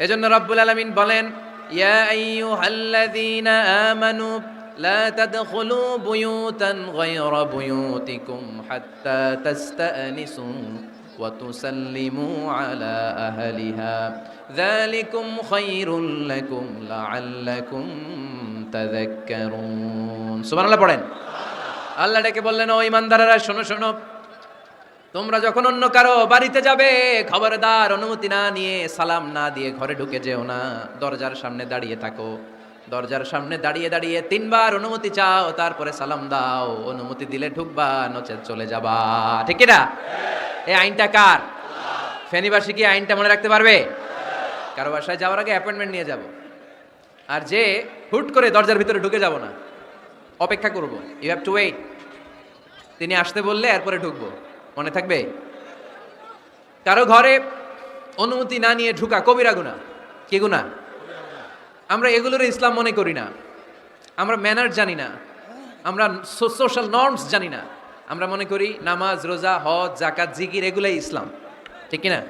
এজন্য রব্বুল আলামিন বলেন, ইয়া আইয়ুহাল্লাযীনা আমানু লা তাদখুলু বুয়ুতান গায়রা বুয়ুতিকুম হাত্তা তাস্তানিসু ওয়া তুসাল্লিমু আলা আহলিহা যালিকুম খায়রুল লাকুম লাআল্লাকুম তাযাক্কারুন। সুবহানাল্লাহ পড়েন। আল্লাহ ডেকে বললেন, ও ঈমানদারেরা শোনো শোনো, তোমরা যখন অন্য কারো বাড়িতে যাবে, খবরদার অনুমতি না নিয়ে, সালাম না দিয়ে ঘরে ঢুকে যেও না। দরজার সামনে দাঁড়িয়ে থাকো, দরজার সামনে দাঁড়িয়ে দাঁড়িয়ে 3 বার অনুমতি চাও, তারপরে সালাম দাও। অনুমতি দিলে ঢুকবা, নচেত চলে যাবা। ঠিক কি না? এই আইনটা কার? ফেনীবাসী কি আইনটা মনে রাখতে পারবে? কারো বাসায় যাওয়ার আগে অ্যাপয়েন্টমেন্ট নিয়ে যাব, আর যে হুট করে দরজার ভিতরে ঢুকে যাব না, অপেক্ষা করব। You have to wait. তিনি আসতে বললে এরপরে ঢুকবো, মনে থাকবে? কারো ঘরে অনুমতি না নিয়ে ঢুকা কবিরা গুনাহ। কি গুনাহ? আমরা এগুলোর ইসলাম মনে করি না। আমরা ম্যানার জানি না, আমরা সোশ্যাল নর্মস জানি না। আমরা মনে করি নামাজ, রোজা, হজ, যাকাত, জিকির এগুলাই ইসলাম। ঠিক কি না?